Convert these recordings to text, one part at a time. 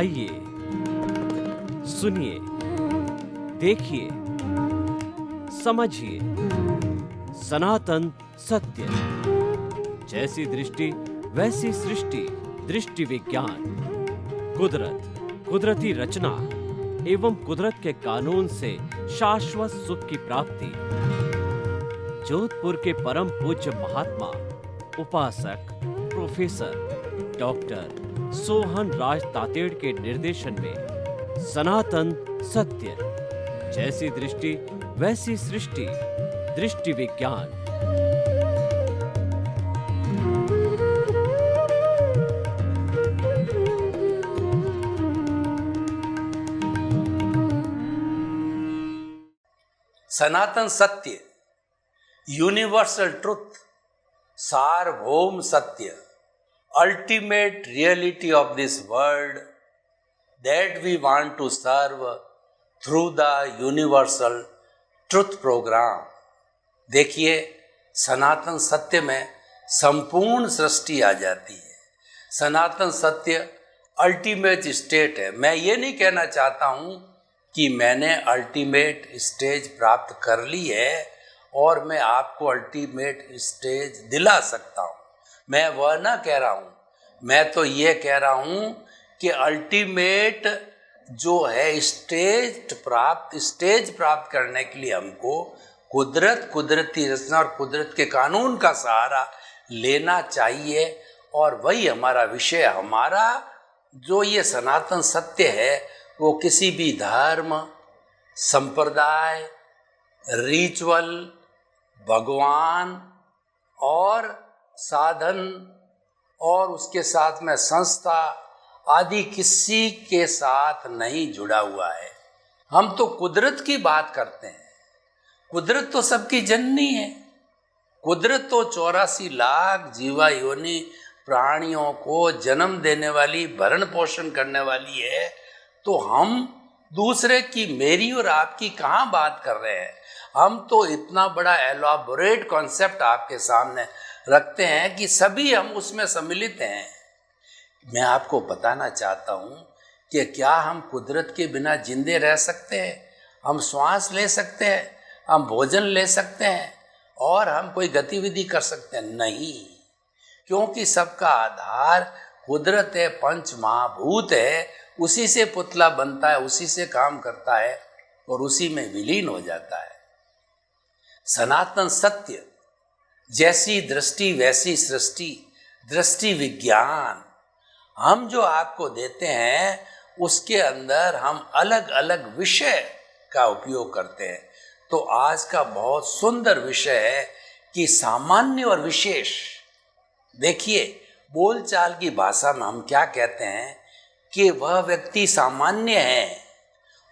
आइए, सुनिए, देखिए, समझिए सनातन सत्य। जैसी दृष्टि वैसी सृष्टि, दृष्टि विज्ञान। कुदरत, कुदरती रचना एवं कुदरत के कानून से शाश्वत सुख की प्राप्ति। जोधपुर के परम पूज्य महात्मा उपासक प्रोफेसर डॉक्टर सोहन राज तातेड़ के निर्देशन में सनातन सत्य। जैसी दृष्टि वैसी सृष्टि, दृष्टि विज्ञान। सनातन सत्य, यूनिवर्सल ट्रुथ, सार्वभौम सत्य, ultimate reality of this world that we want to serve through the universal truth program। देखिए, सनातन सत्य में संपूर्ण सृष्टि आ जाती है। सनातन सत्य अल्टीमेट स्टेट है। मैं ये नहीं कहना चाहता हूँ कि मैंने अल्टीमेट स्टेज प्राप्त कर ली है और मैं आपको अल्टीमेट स्टेज दिला सकता हूँ। मैं वह ना कह रहा हूँ। मैं तो ये कह रहा हूँ कि अल्टीमेट जो है स्टेज प्राप्त करने के लिए हमको कुदरती रचना और कुदरत के कानून का सहारा लेना चाहिए। और वही हमारा विषय, हमारा जो ये सनातन सत्य है वो किसी भी धर्म, संप्रदाय, रिचुअल, भगवान और साधन और उसके साथ में संस्था आदि किसी के साथ नहीं जुड़ा हुआ है। हम तो कुदरत की बात करते हैं। कुदरत तो सबकी जननी है। कुदरत तो 84 लाख जीवा योनि प्राणियों को जन्म देने वाली, भरण पोषण करने वाली है। तो हम दूसरे की, मेरी और आपकी कहाँ बात कर रहे हैं। हम तो इतना बड़ा एलॉबोरेट कॉन्सेप्ट आपके सामने रखते हैं कि सभी हम उसमें सम्मिलित हैं। मैं आपको बताना चाहता हूँ कि क्या हम कुदरत के बिना जिंदे रह सकते हैं? हम श्वास ले सकते हैं, हम भोजन ले सकते हैं और हम कोई गतिविधि कर सकते हैं? नहीं, क्योंकि सबका आधार कुदरत है, पंच महाभूत है। उसी से पुतला बनता है, उसी से काम करता है और उसी में विलीन हो जाता है। सनातन सत्य, जैसी दृष्टि वैसी सृष्टि, दृष्टि विज्ञान। हम जो आपको देते हैं उसके अंदर हम अलग अलग विषय का उपयोग करते हैं। तो आज का बहुत सुंदर विषय है कि सामान्य और विशेष। देखिए, बोलचाल की भाषा में हम क्या कहते हैं कि वह व्यक्ति सामान्य है,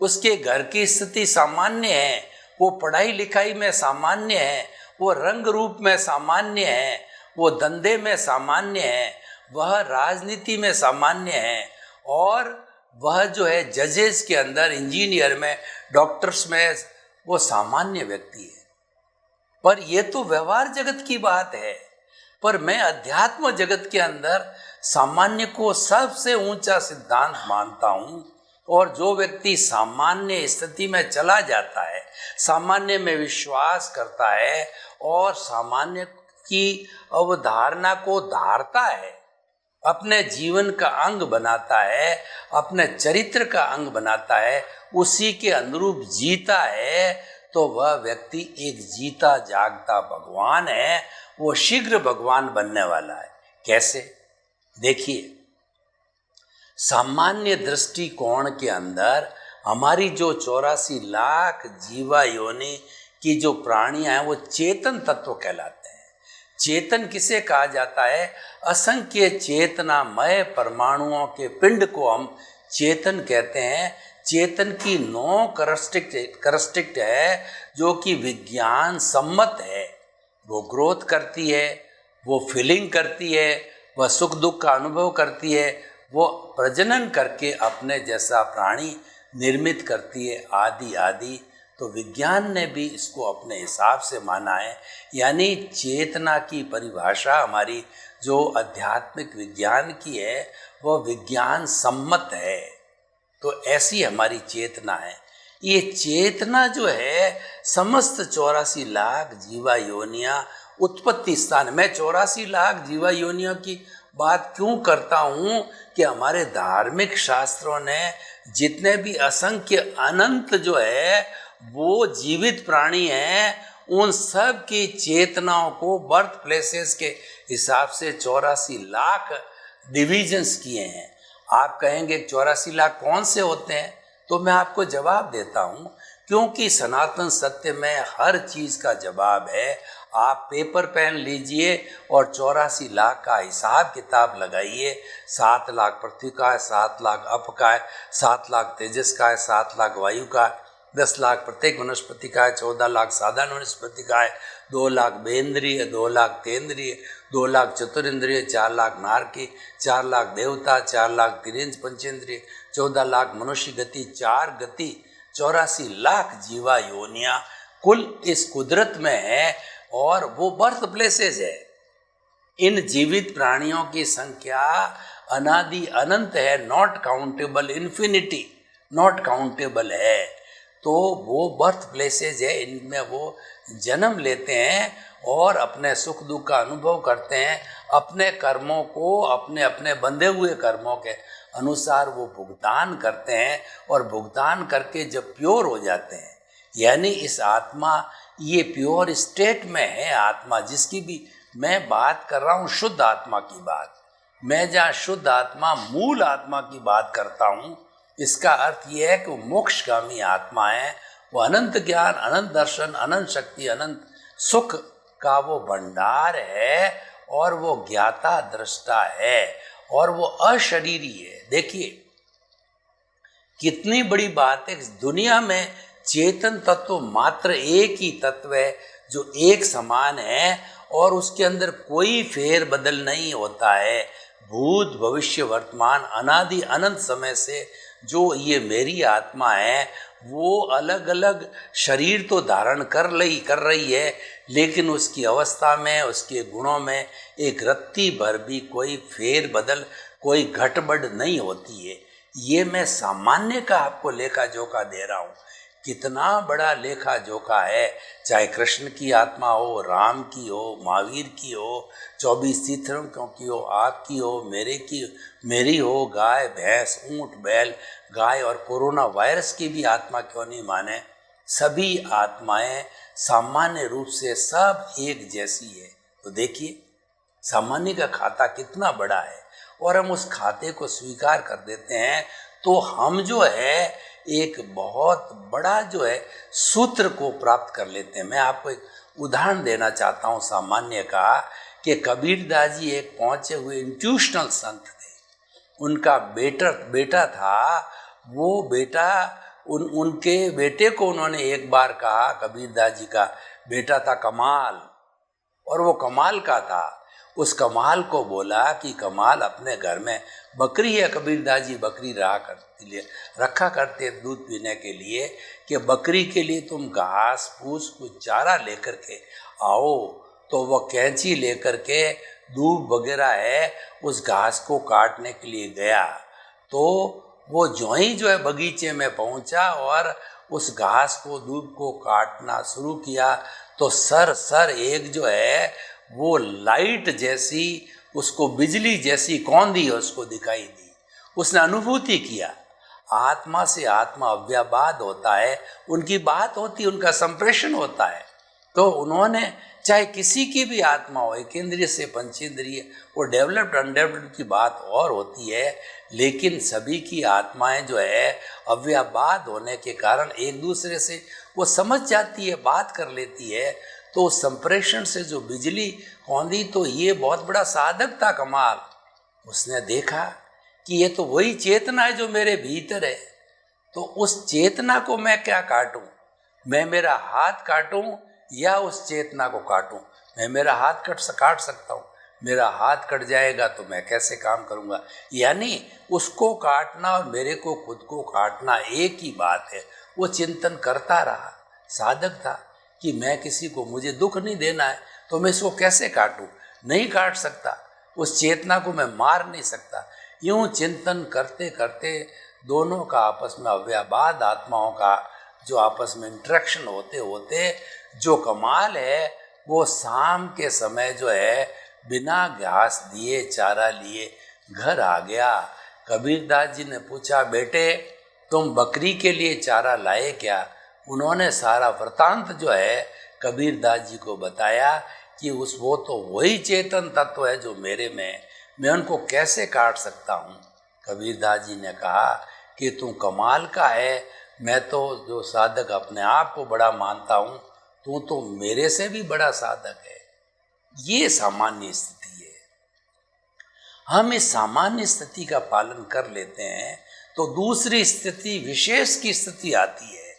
उसके घर की स्थिति सामान्य है, वो पढ़ाई लिखाई में सामान्य है, वो रंग रूप में सामान्य है, वो धंधे में सामान्य है, वह राजनीति में सामान्य है और वह जो है जजेस के अंदर, इंजीनियर में, डॉक्टर्स में वो सामान्य व्यक्ति है। पर ये तो व्यवहार जगत की बात है। पर मैं अध्यात्म जगत के अंदर सामान्य को सबसे ऊंचा सिद्धांत मानता हूँ। और जो व्यक्ति सामान्य स्थिति में चला जाता है, सामान्य में विश्वास करता है और सामान्य की अवधारणा को धारता है, अपने जीवन का अंग बनाता है, अपने चरित्र का अंग बनाता है, उसी के अनुरूप जीता है, तो वह व्यक्ति एक जीता जागता भगवान है। वो शीघ्र भगवान बनने वाला है। कैसे? देखिए, सामान्य दृष्टिकोण के अंदर हमारी जो 84 लाख जीवा योनि की जो प्राणियां हैं वो चेतन तत्व कहलाते हैं। चेतन किसे कहा जाता है? असंख्य चेतनामय परमाणुओं के पिंड को हम चेतन कहते हैं। चेतन की 9 करस्टिक्ट है जो कि विज्ञान सम्मत है। वो ग्रोथ करती है, वो फीलिंग करती है, वह सुख दुख का अनुभव करती है, वो प्रजनन करके अपने जैसा प्राणी निर्मित करती है, आदि आदि। तो विज्ञान ने भी इसको अपने हिसाब से माना है। यानी चेतना की परिभाषा हमारी जो आध्यात्मिक विज्ञान की है वह विज्ञान सम्मत है। तो ऐसी हमारी चेतना है। ये चेतना जो है समस्त 84 लाख जीवा योनियां उत्पत्ति स्थान। मैं 84 लाख जीवा योनियों की बात क्यों करता हूँ कि हमारे धार्मिक शास्त्रों ने जितने भी असंख्य अनंत जो है वो जीवित प्राणी हैं, उन सब की चेतनाओं को बर्थ प्लेसेस के हिसाब से 84 लाख डिविजन्स किए हैं। आप कहेंगे 84 लाख कौन से होते हैं, तो मैं आपको जवाब देता हूँ, क्योंकि सनातन सत्य में हर चीज़ का जवाब है। आप पेपर पेन लीजिए और 84 लाख का हिसाब किताब लगाइए। 7 लाख पृथ्वी का है, 7 लाख अप का है, 7 लाख तेजस का है, 7 लाख वायु का है, 10 लाख प्रत्येक वनस्पति का है, 14 लाख साधारण वनस्पति का है, 2 लाख बेंद्रिय, 2 लाख तेंद्रिय, 2 लाख चतुरिंद्रिय, 4 लाख नारकी, 4 लाख देवता, 4 लाख तिरिंज पंचेंद्रिय, 14 लाख मनुष्य गति, 4 गति, 84 लाख जीवा योनियां कुल इस कुदरत में है और वो बर्थ प्लेसेस है। इन जीवित प्राणियों की संख्या अनादि अनंत है, not countable, infinity, not countable है। तो वो बर्थ प्लेसेस है, इनमें वो जन्म लेते हैं और अपने सुख दुख का अनुभव करते हैं। अपने कर्मों को अपने अपने बंधे हुए कर्मों के अनुसार वो भुगतान करते हैं और भुगतान करके जब प्योर हो जाते हैं, यानी इस आत्मा ये प्योर स्टेट में है। आत्मा जिसकी भी मैं बात कर रहा हूँ शुद्ध आत्मा की बात, मैं जहाँ शुद्ध आत्मा मूल आत्मा की बात करता हूँ, इसका अर्थ ये है कि वो मोक्षगामी आत्मा है। वो अनंत ज्ञान, अनंत दर्शन, अनंत शक्ति, अनंत सुख का वो भंडार है और वो ज्ञाता दृष्टा है और वो अशरीरी है। देखिए कितनी बड़ी बात है, दुनिया में चेतन तत्व मात्र एक ही तत्व है जो एक समान है और उसके अंदर कोई फेर बदल नहीं होता है। भूत भविष्य वर्तमान अनादि अनंत समय से जो ये मेरी आत्मा है वो अलग अलग शरीर तो धारण कर रही है, लेकिन उसकी अवस्था में, उसके गुणों में एक रत्ती भर भी कोई फेर बदल, कोई घटबढ़ नहीं होती है। ये मैं सामान्य का आपको लेखा जोखा दे रहा हूँ। कितना बड़ा लेखा जोखा है, चाहे कृष्ण की आत्मा हो, राम की हो, महावीर की हो, 24 तीर्थंकरों की हो, आपकी हो, मेरी हो, गाय भैंस ऊंट बैल गाय और कोरोना वायरस की भी आत्मा क्यों नहीं माने, सभी आत्माएं सामान्य रूप से सब एक जैसी है। तो देखिए सामान्य का खाता कितना बड़ा है और हम उस खाते को स्वीकार कर देते हैं, तो हम जो है एक बहुत बड़ा जो है सूत्र को प्राप्त कर लेते हैं। मैं आपको एक उदाहरण देना चाहता हूँ सामान्य का, कि कबीरदास जी एक पहुँचे हुए इंट्यूशनल संत थे। उनका बेटा था, वो बेटा उनके बेटे को उन्होंने एक बार कहा, कबीरदास जी का बेटा था कमाल, और वो कमाल का था। उस कमाल को बोला कि कमाल अपने घर में बकरी है, कबीरदास जी बकरी रखा करते दूध पीने के लिए, कि बकरी के लिए तुम घास फूस कुछ चारा लेकर के आओ। तो वह कैंची लेकर के दूब वगैरह है उस घास को काटने के लिए गया। तो वो जो है बगीचे में पहुंचा और उस घास को दूब को काटना शुरू किया, तो सर एक जो है वो लाइट जैसी, उसको बिजली जैसी कौंधी उसको दिखाई दी। उसने अनुभूति किया, आत्मा से आत्मा अव्यबाद होता है, उनकी बात होती, उनका संप्रेषण होता है। तो उन्होंने चाहे किसी की भी आत्मा हो, एक इंद्रिय से पंचेंद्रिय, वो डेवलप्ड अनडेवलप्ड की बात और होती है, लेकिन सभी की आत्माएं जो है अव्यबाद होने के कारण एक दूसरे से वो समझ जाती है, बात कर लेती है। तो संप्रेषण से जो बिजली कौंधी, तो ये बहुत बड़ा साधक था कमाल। उसने देखा कि ये तो वही चेतना है जो मेरे भीतर है, तो उस चेतना को मैं क्या काटूं? मैं मेरा हाथ काटूं या उस चेतना को काटूं? मैं मेरा हाथ काट सकता हूं, मेरा हाथ कट जाएगा तो मैं कैसे काम करूंगा? यानी उसको काटना और मेरे को खुद को काटना एक ही बात है। वो चिंतन करता रहा, साधक था कि मैं किसी को, मुझे दुख नहीं देना है, तो मैं इसको कैसे काटूं? नहीं काट सकता, उस चेतना को मैं मार नहीं सकता। यूं चिंतन करते करते दोनों का आपस में अव्ययवाद आत्माओं का जो आपस में इंटरेक्शन होते होते जो कमाल है वो शाम के समय जो है बिना घास दिए चारा लिए घर आ गया। कबीरदास जी ने पूछा, बेटे तुम बकरी के लिए चारा लाए क्या? उन्होंने सारा वृतांत जो है कबीरदास जी को बताया कि वो तो वही चेतन तत्व है जो मेरे में है, मैं उनको कैसे काट सकता हूँ। कबीरदास जी ने कहा कि तू कमाल का है, मैं तो जो साधक अपने आप को बड़ा मानता हूँ, तू तो मेरे से भी बड़ा साधक है। ये सामान्य स्थिति है। हम इस सामान्य स्थिति का पालन कर लेते हैं तो दूसरी स्थिति विशेष की स्थिति आती है,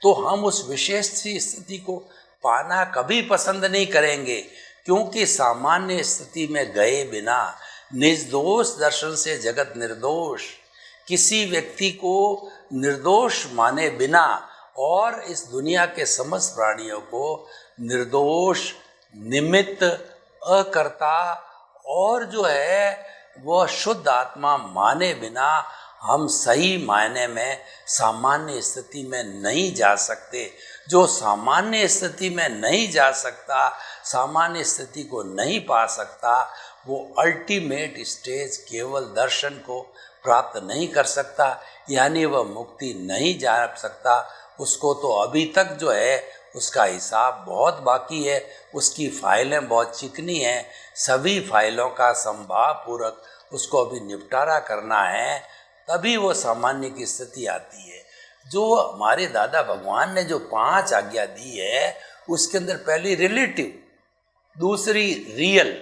तो हम उस विशेष की स्थिति को पाना कभी पसंद नहीं करेंगे, क्योंकि सामान्य स्थिति में गए बिना निर्दोष दर्शन से जगत निर्दोष, किसी व्यक्ति को निर्दोष माने बिना और इस दुनिया के समस्त प्राणियों को निर्दोष, निमित्त, अकर्ता और जो है वह शुद्ध आत्मा माने बिना हम सही मायने में सामान्य स्थिति में नहीं जा सकते। जो सामान्य स्थिति में नहीं जा सकता, सामान्य स्थिति को नहीं पा सकता, वो अल्टीमेट स्टेज केवल दर्शन को प्राप्त नहीं कर सकता, यानी वह मुक्ति नहीं जा सकता। उसको तो अभी तक जो है उसका हिसाब बहुत बाकी है, उसकी फाइलें बहुत चिकनी हैं, सभी फाइलों का संभाव पूर्वक उसको अभी निपटारा करना है, तभी वो सामान्य की स्थिति आती है। जो हमारे दादा भगवान ने जो 5 आज्ञा दी है, उसके अंदर पहली रिलेटिव, दूसरी रियल,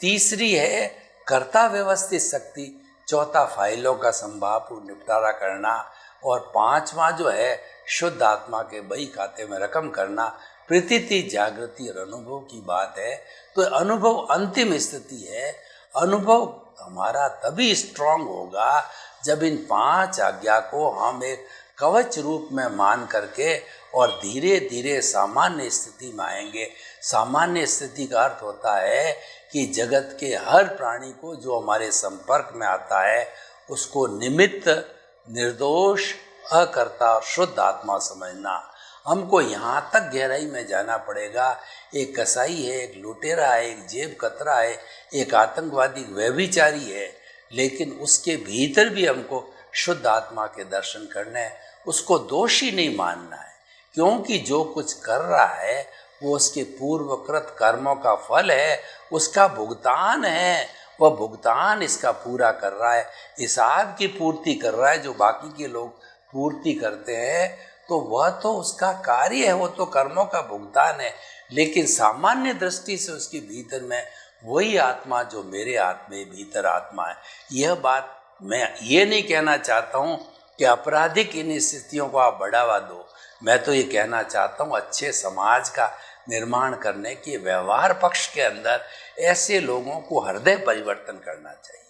तीसरी है कर्ता व्यवस्थित शक्ति, चौथा फाइलों का संभाव निपटारा करना और 5वां जो है शुद्ध आत्मा के बही खाते में रकम करना। प्रतीति, जागृति और अनुभव की बात है, तो अनुभव अंतिम स्थिति है। अनुभव हमारा तभी स्ट्रांग होगा जब इन 5 आज्ञा को हम एक कवच रूप में मान करके और धीरे धीरे सामान्य स्थिति में आएंगे। सामान्य स्थिति का अर्थ होता है कि जगत के हर प्राणी को जो हमारे संपर्क में आता है उसको निमित्त, निर्दोष, अकर्ता, शुद्ध आत्मा समझना। हमको यहाँ तक गहराई में जाना पड़ेगा। एक कसाई है, एक लुटेरा है, एक जेब कतरा है, एक आतंकवादी व्यभिचारी है, लेकिन उसके भीतर भी हमको शुद्ध आत्मा के दर्शन करने हैं। उसको दोषी नहीं मानना है, क्योंकि जो कुछ कर रहा है वो उसके पूर्वकृत कर्मों का फल है, उसका भुगतान है। वह भुगतान इसका पूरा कर रहा है, हिसाब की पूर्ति कर रहा है। जो बाकी के लोग पूर्ति करते हैं तो वह तो उसका कार्य है, वो तो कर्मों का भुगतान है, लेकिन सामान्य दृष्टि से उसके भीतर में वही आत्मा जो मेरे आत्मा भीतर आत्मा है। यह बात मैं ये नहीं कहना चाहता हूँ कि आपराधिक इन स्थितियों को आप बढ़ावा दो। मैं तो ये कहना चाहता हूँ अच्छे समाज का निर्माण करने के व्यवहार पक्ष के अंदर ऐसे लोगों को हृदय परिवर्तन करना चाहिए।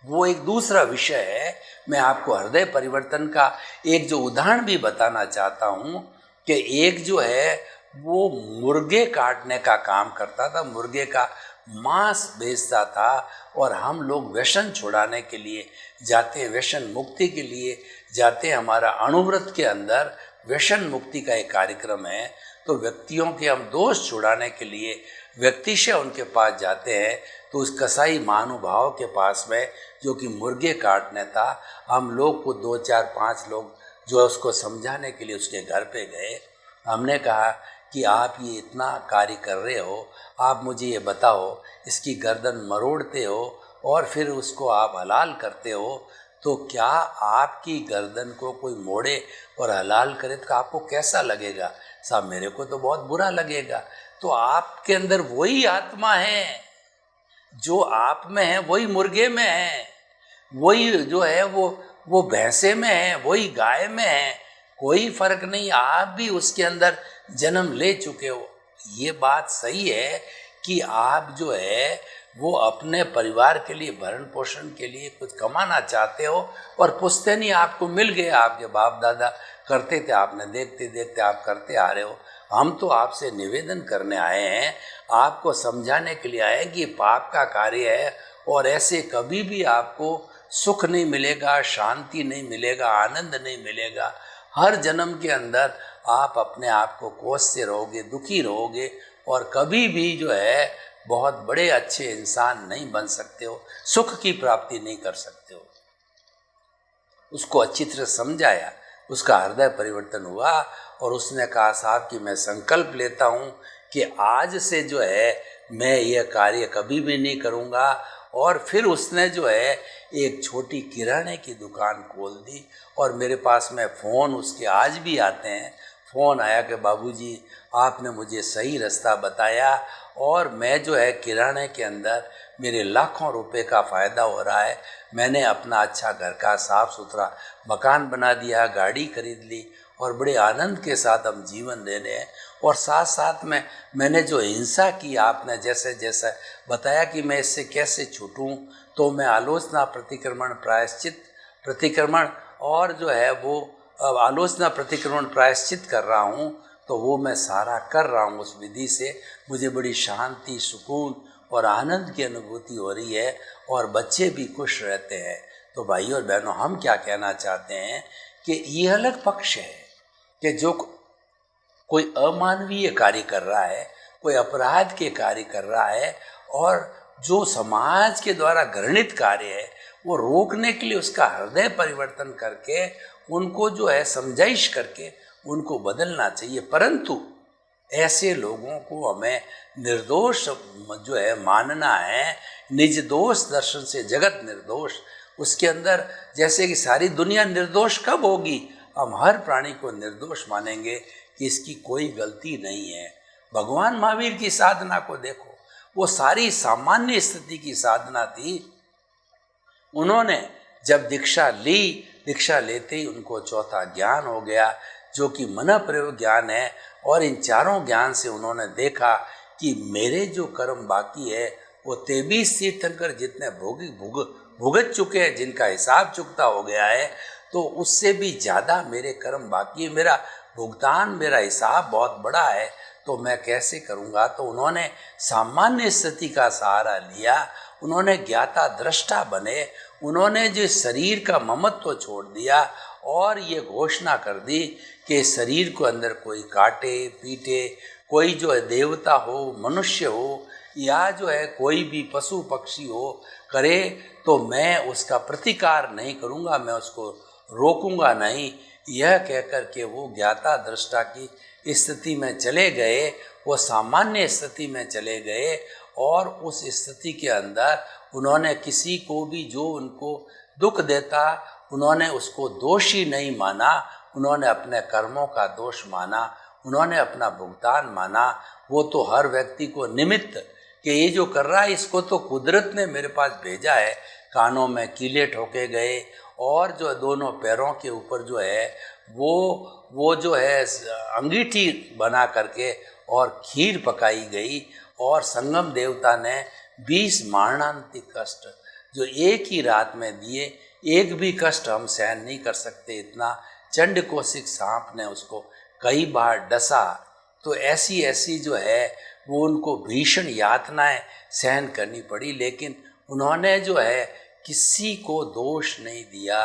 वो एक दूसरा विषय है। मैं आपको हृदय परिवर्तन का एक जो उदाहरण भी बताना चाहता हूँ कि एक जो है वो मुर्गे काटने का काम करता था, मुर्गे का मांस बेचता था, और हम लोग व्यसन छुड़ाने के लिए जाते हैं, व्यसन मुक्ति के लिए जाते हैं। हमारा अणुव्रत के अंदर व्यसन मुक्ति का एक कार्यक्रम है, तो व्यक्तियों के हम दोष छुड़ाने के लिए व्यक्ति से उनके पास जाते हैं। तो उस कसाई महानुभाव के पास में जो कि मुर्गे काटने था, हम लोग को 2, 4, 5 लोग जो उसको समझाने के लिए उसके घर पे गए। हमने कहा कि आप ये इतना कार्य कर रहे हो, आप मुझे ये बताओ, इसकी गर्दन मरोड़ते हो और फिर उसको आप हलाल करते हो, तो क्या आपकी गर्दन को कोई मोड़े और हलाल करे तो आपको कैसा लगेगा? साहब मेरे को तो बहुत बुरा लगेगा। तो आपके अंदर वही आत्मा है, जो आप में है वही मुर्गे में है, वही जो है वो भैंसे में है, वही गाय में है, कोई फर्क नहीं। आप भी उसके अंदर जन्म ले चुके हो। ये बात सही है कि आप जो है वो अपने परिवार के लिए, भरण पोषण के लिए कुछ कमाना चाहते हो और पुश्तैनी आपको मिल गए, आपके बाप दादा करते थे, आपने देखते देखते आप करते आ रहे हो। हम तो आपसे निवेदन करने आए हैं, आपको समझाने के लिए आए हैं कि पाप का कार्य है और ऐसे कभी भी आपको सुख नहीं मिलेगा, शांति नहीं मिलेगा, आनंद नहीं मिलेगा। हर जन्म के अंदर आप अपने आप को कोसते रहोगे, दुखी रहोगे और कभी भी जो है बहुत बड़े अच्छे इंसान नहीं बन सकते हो, सुख की प्राप्ति नहीं कर सकते हो। उसको अच्छी तरह समझाया, उसका हृदय परिवर्तन हुआ और उसने कहा साहब कि मैं संकल्प लेता हूँ कि आज से जो है मैं यह कार्य कभी भी नहीं करूँगा। और फिर उसने जो है एक छोटी किराने की दुकान खोल दी और मेरे पास में फ़ोन उसके आज भी आते हैं। फ़ोन आया कि बाबूजी आपने मुझे सही रास्ता बताया और मैं जो है किराने के अंदर मेरे लाखों रुपए का फ़ायदा हो रहा है। मैंने अपना अच्छा घर का साफ़ सुथरा मकान बना दिया, गाड़ी खरीद ली और बड़े आनंद के साथ हम जीवन दे रहे हैं। और साथ साथ में मैंने जो हिंसा की, आपने जैसे जैसे बताया कि मैं इससे कैसे छूटूं, तो मैं आलोचना प्रतिक्रमण प्रायश्चित प्रतिक्रमण और जो है वो आलोचना प्रतिक्रमण प्रायश्चित कर रहा हूँ, तो वो मैं सारा कर रहा हूँ उस विधि से। मुझे बड़ी शांति, सुकून और आनंद की अनुभूति हो रही है और बच्चे भी खुश रहते हैं। तो भाइयों और बहनों, हम क्या कहना चाहते हैं कि ये अलग पक्ष है कि जो कोई अमानवीय कार्य कर रहा है, कोई अपराध के कार्य कर रहा है और जो समाज के द्वारा घृणित कार्य है वो रोकने के लिए उसका हृदय परिवर्तन करके उनको जो है समझाइश करके उनको बदलना चाहिए। परंतु ऐसे लोगों को हमें निर्दोष जो है मानना है। निज दोष दर्शन से जगत निर्दोष। उसके अंदर जैसे कि सारी दुनिया निर्दोष कब होगी, हम हर प्राणी को निर्दोष मानेंगे कि इसकी कोई गलती नहीं है। भगवान महावीर की साधना को देखो, वो सारी सामान्य स्थिति की साधना थी। उन्होंने जब दीक्षा ली, दीक्षा लेते ही उनको चौथा ज्ञान हो गया जो कि मन प्रयोग ज्ञान है। और इन चारों ज्ञान से उन्होंने देखा कि मेरे जो कर्म बाकी है वो 23 तीर्थंकर जितने भुगत चुके हैं, जिनका हिसाब चुकता हो गया है, तो उससे भी ज़्यादा मेरे कर्म बाकी है। मेरा भुगतान, मेरा हिसाब बहुत बड़ा है, तो मैं कैसे करूँगा। तो उन्होंने सामान्य स्थिति का सहारा लिया। उन्होंने ज्ञाता दृष्टा बने। उन्होंने जो शरीर का ममत्व छोड़ दिया और ये घोषणा कर दी कि शरीर को अंदर कोई काटे पीटे, कोई जो है देवता हो, मनुष्य हो या जो है कोई भी पशु पक्षी हो करे, तो मैं उसका प्रतिकार नहीं करूँगा, मैं उसको रोकूंगा नहीं। यह कहकर के वो ज्ञाता दृष्टा की स्थिति में चले गए, वो सामान्य स्थिति में चले गए और उस स्थिति के अंदर उन्होंने किसी को भी जो उनको दुख देता, उन्होंने उसको दोषी नहीं माना। उन्होंने अपने कर्मों का दोष माना, उन्होंने अपना भुगतान माना। वो तो हर व्यक्ति को निमित्त कि ये जो कर रहा है इसको तो कुदरत ने मेरे पास भेजा है। कानों में कीले ठोके गए और जो दोनों पैरों के ऊपर जो है वो जो है अंगीठी बना करके और खीर पकाई गई। और संगम देवता ने 20 मरणांतिक कष्ट जो एक ही रात में दिए, एक भी कष्ट हम सहन नहीं कर सकते इतना। चंडकोशिक सांप ने उसको कई बार डसा। तो ऐसी ऐसी जो है वो उनको भीषण यातनाएं सहन करनी पड़ी, लेकिन उन्होंने जो है किसी को दोष नहीं दिया।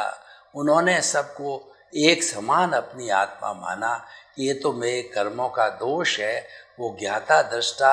उन्होंने सबको एक समान अपनी आत्मा माना कि ये तो मेरे कर्मों का दोष है। वो ज्ञाता दृष्टा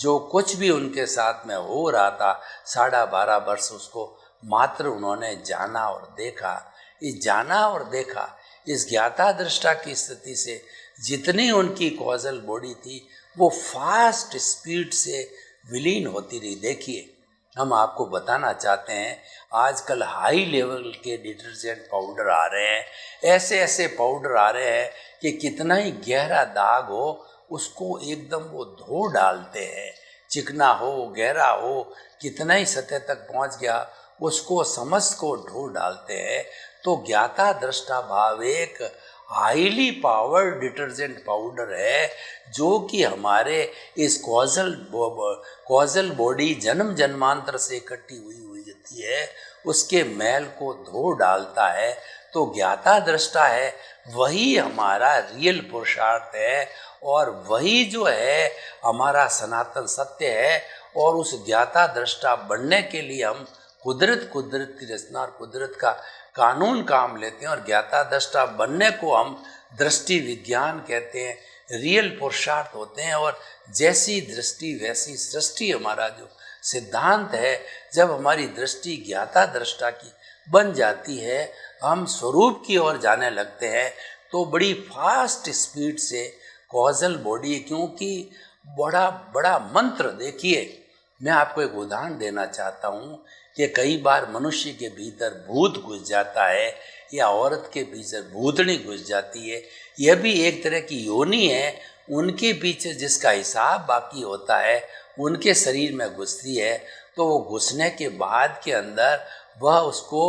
जो कुछ भी उनके साथ में हो रहा था 12.5 वर्ष उसको मात्र उन्होंने जाना और देखा। इस जाना और देखा, इस ज्ञाता दृष्टा की स्थिति से जितनी उनकी कॉजल बॉडी थी वो फास्ट स्पीड से विलीन होती रही। देखिए, हम आपको बताना चाहते हैं आजकल हाई लेवल के डिटर्जेंट पाउडर आ रहे हैं, ऐसे ऐसे पाउडर आ रहे हैं कि कितना ही गहरा दाग हो उसको एकदम वो धो डालते हैं। चिकना हो गहरा हो, कितना ही सतह तक पहुंच गया उसको समस्त को धो डालते हैं। तो ज्ञाता दृष्टा भाव एक हाईली पावर्ड डिटर्जेंट पाउडर है जो कि हमारे इस कॉजल बॉडी जन्म जन्मांतर से इकट्ठी हुई होती है उसके मैल को धो डालता है। तो ज्ञाता दृष्टा है वही हमारा रियल पुरुषार्थ है और वही जो है हमारा सनातन सत्य है। और उस ज्ञाता दृष्टा बनने के लिए हम कुदरत की रचना और कुदरत का कानून काम लेते हैं और ज्ञाता दृष्टा बनने को हम दृष्टि विज्ञान कहते हैं, रियल पुरुषार्थ होते हैं। और जैसी दृष्टि वैसी सृष्टि हमारा जो सिद्धांत है, जब हमारी दृष्टि ज्ञाता दृष्टा की बन जाती है, हम स्वरूप की ओर जाने लगते हैं, तो बड़ी फास्ट स्पीड से कॉजल बॉडी, क्योंकि बड़ा बड़ा मंत्र, देखिए मैं आपको एक उदाहरण देना चाहता हूँ कि कई बार मनुष्य के भीतर भूत घुस जाता है या औरत के भीतर भूतनी घुस जाती है, यह भी एक तरह की योनि है, उनके पीछे जिसका हिसाब बाकी होता है उनके शरीर में घुसती है। तो वो घुसने के बाद के अंदर वह उसको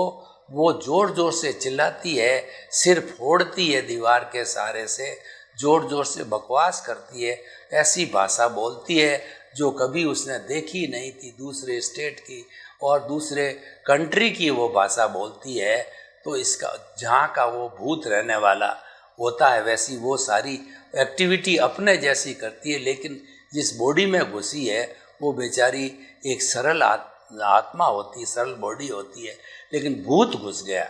वो जोर जोर से चिल्लाती है, सिर फोड़ती है दीवार के सहारे से, जोर जोर से बकवास करती है, ऐसी भाषा बोलती है जो कभी उसने देखी नहीं थी, दूसरे स्टेट की और दूसरे कंट्री की वो भाषा बोलती है। तो इसका जहाँ का वो भूत रहने वाला होता है वैसी वो सारी एक्टिविटी अपने जैसी करती है, लेकिन जिस बॉडी में घुसी है वो बेचारी एक सरल आत्मा होती है, सरल बॉडी होती है, लेकिन भूत घुस गया।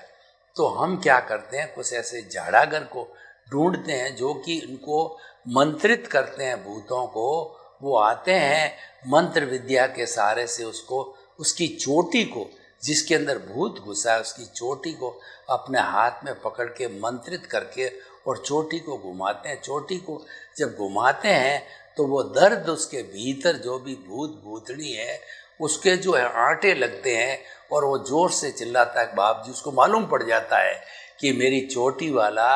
तो हम क्या करते हैं, कुछ ऐसे झाड़ागर को ढूंढते हैं जो कि उनको मंत्रित करते हैं भूतों को। वो आते हैं मंत्र विद्या के सहारे से उसको, उसकी चोटी को, जिसके अंदर भूत घुसा है उसकी चोटी को अपने हाथ में पकड़ के मंत्रित करके और चोटी को घुमाते हैं। चोटी को जब घुमाते हैं तो वो दर्द उसके भीतर जो भी भूत भूतनी है उसके जो है आंटे लगते हैं और वो जोर से चिल्लाता है बाप जी। उसको मालूम पड़ जाता है कि मेरी चोटी वाला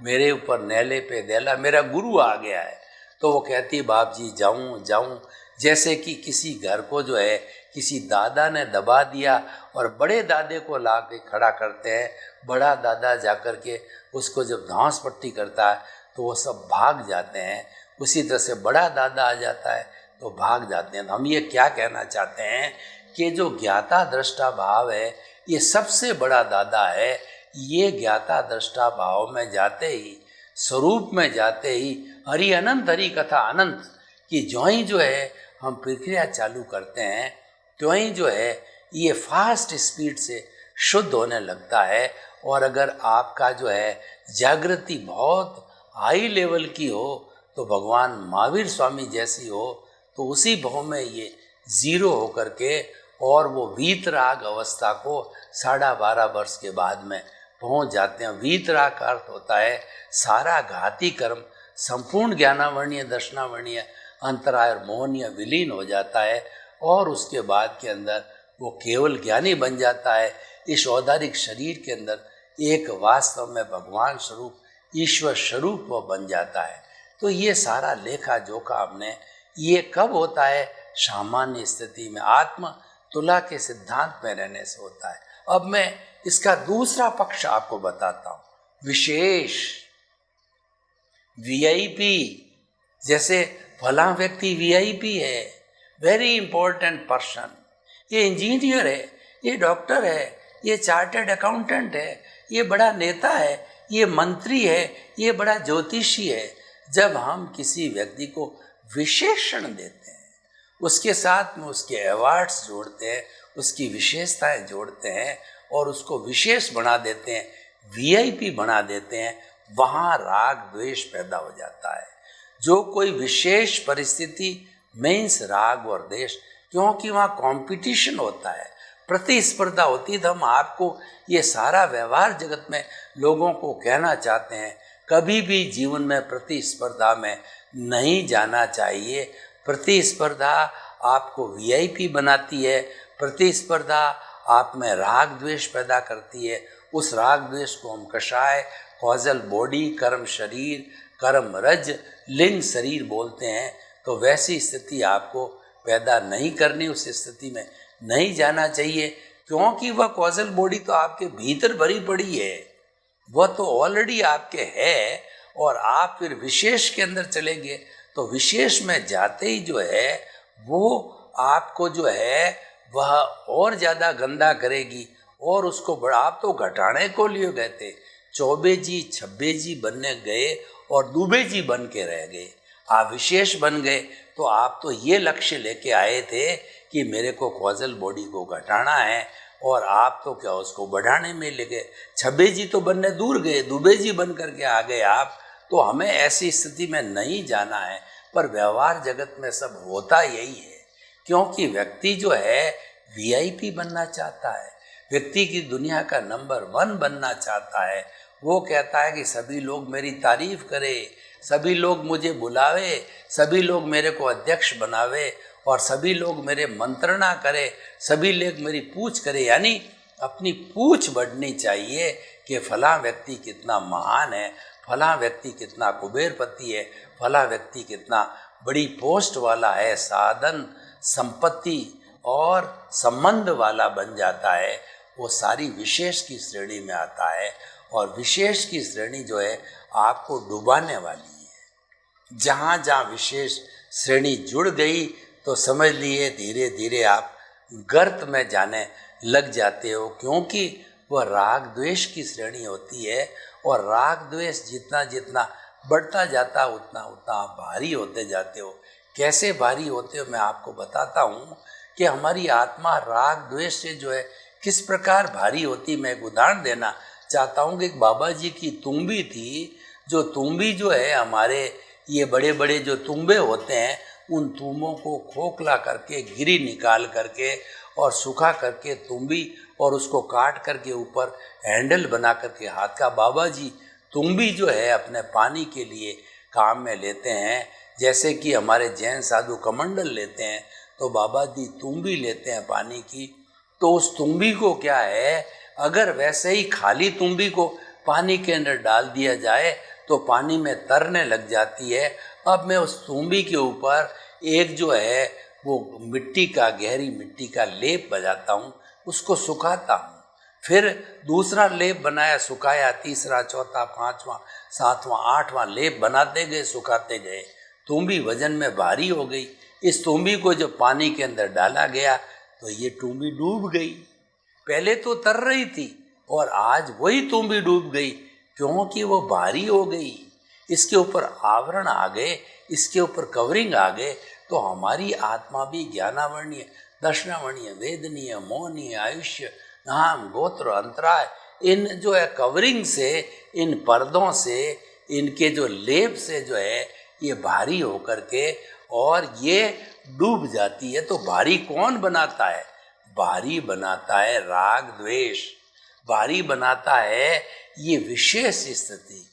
मेरे ऊपर नैले पे देला, मेरा गुरु आ गया है। तो वो कहती है बाप जी जाऊँ जाऊँ, जैसे कि किसी घर को जो है किसी दादा ने दबा दिया और बड़े दादे को ला के खड़ा करते हैं, बड़ा दादा जाकर के उसको जब घास पट्टी करता है तो वो सब भाग जाते हैं, उसी तरह से बड़ा दादा आ जाता है तो भाग जाते हैं। हम ये क्या कहना चाहते हैं कि जो ज्ञाता दृष्टा भाव है ये सबसे बड़ा दादा है। ये ज्ञाता दृष्टा भाव में जाते ही, स्वरूप में जाते ही, हरि अनंत हरि कथा अनंत की ज्यों ही जो है हम प्रक्रिया चालू करते हैं त्यों ही जो है ये फास्ट स्पीड से शुद्ध होने लगता है। और अगर आपका जो है जागृति बहुत हाई लेवल की हो तो भगवान महावीर स्वामी जैसी हो, तो उसी भाव में ये जीरो होकर के और वो वीतराग अवस्था को 12.5 वर्ष के बाद में पहुंच जाते हैं। वीतराग का अर्थ होता है सारा घाती कर्म संपूर्ण ज्ञानावर्णीय दर्शनावर्णीय अंतराय और मोहनीय विलीन हो जाता है और उसके बाद के अंदर वो केवल ज्ञानी बन जाता है। इस औदारिक शरीर के अंदर एक वास्तव में भगवान स्वरूप ईश्वर स्वरूप वो बन जाता है। तो ये सारा लेखा जोखा हमने, ये कब होता है, सामान्य स्थिति में आत्म तुला के सिद्धांत में रहने से होता है। अब मैं इसका दूसरा पक्ष आपको बताता हूँ। विशेष वीआईपी, जैसे फला व्यक्ति वीआईपी है, वेरी इंपॉर्टेंट पर्सन, ये इंजीनियर है, ये डॉक्टर है, ये चार्टर्ड अकाउंटेंट है, ये बड़ा नेता है, ये मंत्री है, ये बड़ा ज्योतिषी है। जब हम किसी व्यक्ति को विशेषण देते हैं, उसके साथ में उसके अवार्ड्स जोड़ते हैं, उसकी विशेषताएं जोड़ते हैं और उसको विशेष बना देते हैं, वीआईपी बना देते हैं, वहाँ राग द्वेष पैदा हो जाता है। जो कोई विशेष परिस्थिति मीन्स राग और द्वेष, क्योंकि वहाँ कंपटीशन होता है, प्रतिस्पर्धा होती है। तो हम आपको ये सारा व्यवहार जगत में लोगों को कहना चाहते हैं, कभी भी जीवन में प्रतिस्पर्धा में नहीं जाना चाहिए। प्रतिस्पर्धा आपको वीआईपी बनाती है, प्रतिस्पर्धा आप में राग द्वेष पैदा करती है। उस राग द्वेष को हम कषाय, कॉजल बॉडी, कर्म शरीर, कर्म रज, लिंग शरीर बोलते हैं। तो वैसी स्थिति आपको पैदा नहीं करनी, उस स्थिति में नहीं जाना चाहिए, क्योंकि वह कॉजल बॉडी तो आपके भीतर भरी पड़ी है, वह तो ऑलरेडी आपके है। और आप फिर विशेष के अंदर चले गए तो विशेष में जाते ही जो है वो आपको जो है वह और ज़्यादा गंदा करेगी और उसको बड़ा, आप तो घटाने को लिए गए थे, चौबे जी छब्बे जी बनने गए और दुबे जी बन के रह गए। आप विशेष बन गए तो आप तो ये लक्ष्य लेके आए थे कि मेरे को कॉजल बॉडी को घटाना है और आप तो क्या उसको बढ़ाने में लगे। छब्बे जी तो बनने दूर गए, दुबे जी बन करके आ गए आप। तो हमें ऐसी स्थिति में नहीं जाना है, पर व्यवहार जगत में सब होता यही है। क्योंकि व्यक्ति जो है वीआईपी बनना चाहता है, व्यक्ति की दुनिया का नंबर 1 बनना चाहता है। वो कहता है कि सभी लोग मेरी तारीफ करें, सभी लोग मुझे बुलावे, सभी लोग मेरे को अध्यक्ष बनावे और सभी लोग मेरे मंत्रणा करें, सभी लोग मेरी पूछ करें। यानी अपनी पूछ बढ़नी चाहिए कि फलां व्यक्ति कितना महान है, फलां व्यक्ति कितना कुबेरपति है, फलां व्यक्ति कितना बड़ी पोस्ट वाला है, साधन संपत्ति और संबंध वाला बन जाता है। वो सारी विशेष की श्रेणी में आता है और विशेष की श्रेणी जो है आपको डुबाने वाली है। जहाँ जहाँ विशेष श्रेणी जुड़ गई तो समझ लिए धीरे धीरे आप गर्त में जाने लग जाते हो, क्योंकि वह राग द्वेष की श्रेणी होती है और राग द्वेष जितना जितना बढ़ता जाता उतना उतना आप भारी होते जाते हो। कैसे भारी होते हो मैं आपको बताता हूँ कि हमारी आत्मा राग द्वेष से जो है किस प्रकार भारी होती। मैं एक उदाहरण देना चाहता हूँ कि एक बाबा जी की तुम्बी थी। जो तुम्बी जो है हमारे ये बड़े बड़े जो तुम्बे होते हैं, उन तुम्बों को खोखला करके गिरी निकाल करके और सूखा करके तुम्बी और उसको काट करके ऊपर हैंडल बना करके हाथ का बाबा जी तुम्बी जो है अपने पानी के लिए काम में लेते हैं। जैसे कि हमारे जैन साधु कमंडल लेते हैं तो बाबा जी तुम्बी लेते हैं पानी की। तो उस तुम्बी को क्या है, अगर वैसे ही खाली तुम्बी को पानी के अंदर डाल दिया जाए तो पानी में तरने लग जाती है। अब मैं उस तुम्बी के ऊपर एक जो है वो मिट्टी का, गहरी मिट्टी का लेप बजाता हूँ, उसको सुखाता हूँ, फिर दूसरा लेप बनाया, सुखाया, तीसरा, चौथा, पांचवा, सातवां, आठवां लेप बनाते गए, सुखाते गए। तुम्बी वजन में भारी हो गई। इस तुम्बी को जब पानी के अंदर डाला गया तो ये तुम्बी डूब गई। पहले तो तर रही थी और आज वही तुम्बी डूब गई, क्योंकि वो भारी हो गई। इसके ऊपर आवरण आ गए, इसके ऊपर कवरिंग आ गए। तो हमारी आत्मा भी ज्ञानावर्णीय, दर्शनावर्णीय, वेदनीय, मौनीय, आयुष्य, नाम, गोत्र, अंतराय, इन जो है कवरिंग से, इन पर्दों से, इनके जो लेप से जो है ये भारी होकर के और ये डूब जाती है। तो भारी कौन बनाता है? भारी बनाता है राग द्वेष, भारी बनाता है ये विशेष स्थिति।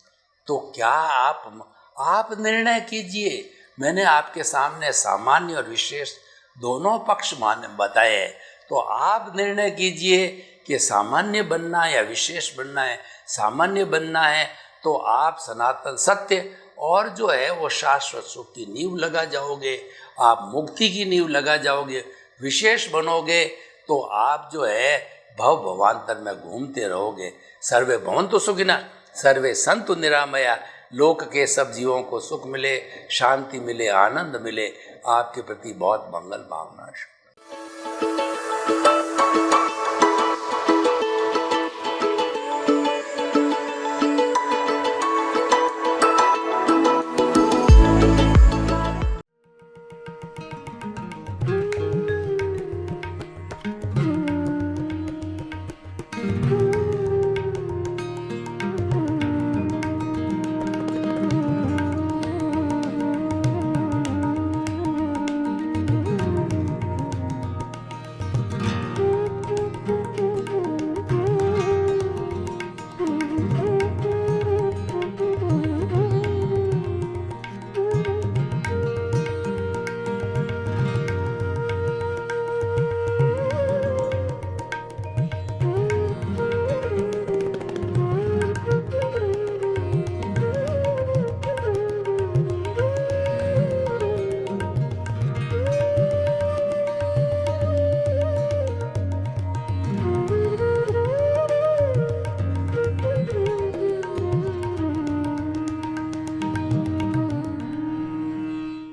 तो क्या आप निर्णय कीजिए। मैंने आपके सामने सामान्य और विशेष दोनों पक्ष बताए हैं, तो आप निर्णय कीजिए कि सामान्य बनना है या विशेष बनना है। सामान्य बनना है तो आप सनातन सत्य और जो है वो शाश्वत सुख की नींव लगा जाओगे, आप मुक्ति की नींव लगा जाओगे। विशेष बनोगे तो आप जो है भव भवांतर में घूमते रहोगे। सर्वे भवन्तु सुखिनः, सर्वे सन्तु निरामया। लोक के सब जीवों को सुख मिले, शांति मिले, आनंद मिले। आपके प्रति बहुत मंगल भावना।